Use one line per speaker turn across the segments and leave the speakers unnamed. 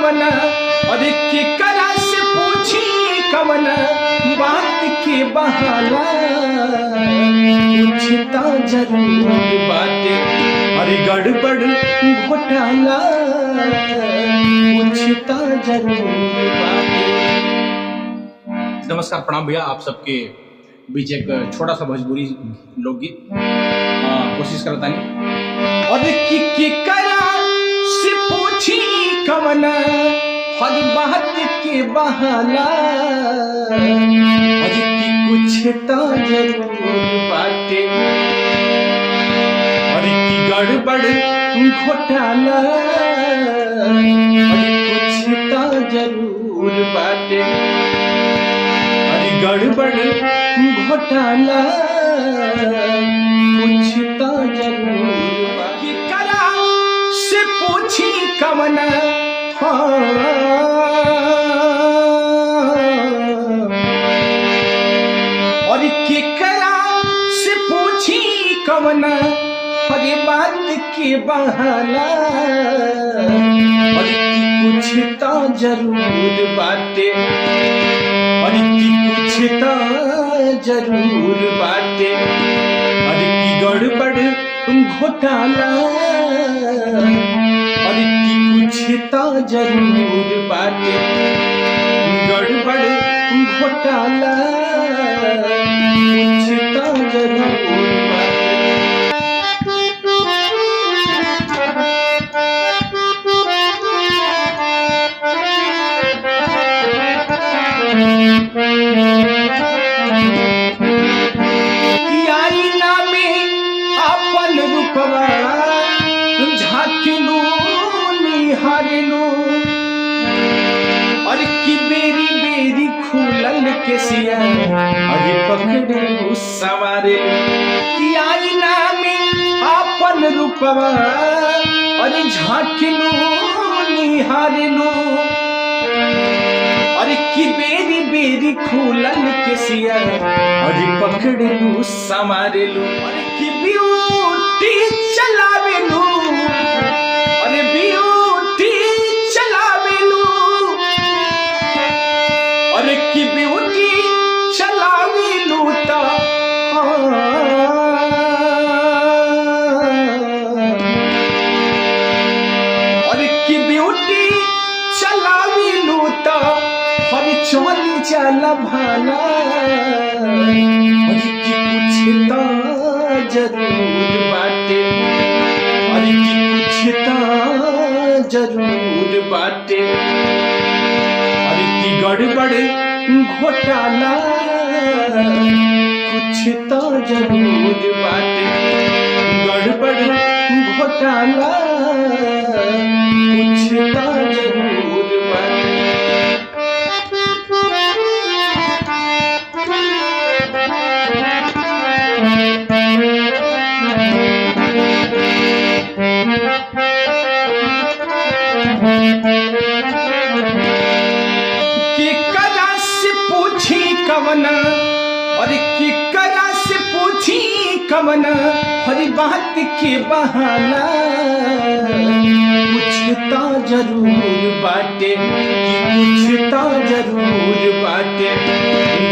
कवना और के करा से पूछी कवना बात के बहाला पूछता जरूर बाटे अरे गड़बड़ घोटाला पूछता जरूर बाटे।
नमस्कार प्रणाम भैया, आप सबके बीच एक छोटा सा भोजपुरी लोकगीत कोशिश करता नहीं।
और की करा से पूछी कवना हर बात के बहाला और की कुछ तो जरूर बाटे और की गड़बड़ घोटाला और कुछ तो जरूर बाटे और गड़बड़ घोटाला कुछ तो जरूर बाटे। करा से पूछी कवना और केकरा से पूछी कवना हरे बात के बहाला और की कुछ तो जरूर बाटे और की कुछ तो जरूर बाटे और की गड़बड़ घोटाला और की कुछ तो जरूर बाटे गड़बड़ घोटाला कुछ तो जरूर आईना में अपन रूपवा झाँकलू निहारलू और की बेरी बेरी खुलल के सिया अरे पकड़लू सवारे की आईना में अपन रूपवा और झाँकलू निहारलू अरे की बेरी बेरी खुलल के सिया अरे पकड़लू समारेलू अरे की ब्यूटी चलावेलू अरे ब्यूटी चलावेलू अरे की ब्यूटी चलावेलू तो अरे की ब्यूटी चलावेलू तो हरी चोली चला भाला हरी की कुछ तो जरूर बाटे हरी की कुछ तो जरूर बाटे हरी की गड़बड़ घोटाला कुछ तो जरूर बाटे गड़बड़ घोटाला कुछ तो जरूर बाटे। केकरा से पूछी कवना और केकरा से पूछी कवना हरी बात के बहाना कुछ तो जरूर बाटे कि कुछ तो जरूर बाटे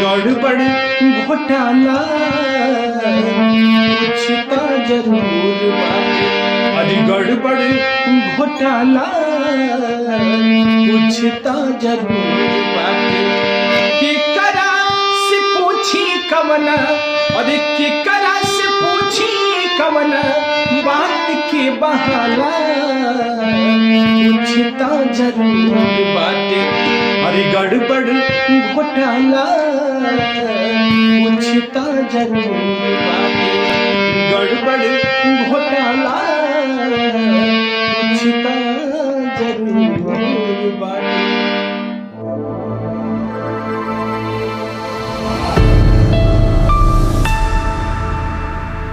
गड़बड़ घोटाला कुछ तो जरूर बाटे अरे गड़बड़ घोटाला कुछ तो जरूर बाटे। केकरा से पूछी कवना और केकरा से पूछी कवना बात के बहाला कुछ तो जरूर बाटे अरे गड़बड़ घोटाला कुछ तो जरूर बाटे गड़बड़ घोटाला कुछ तो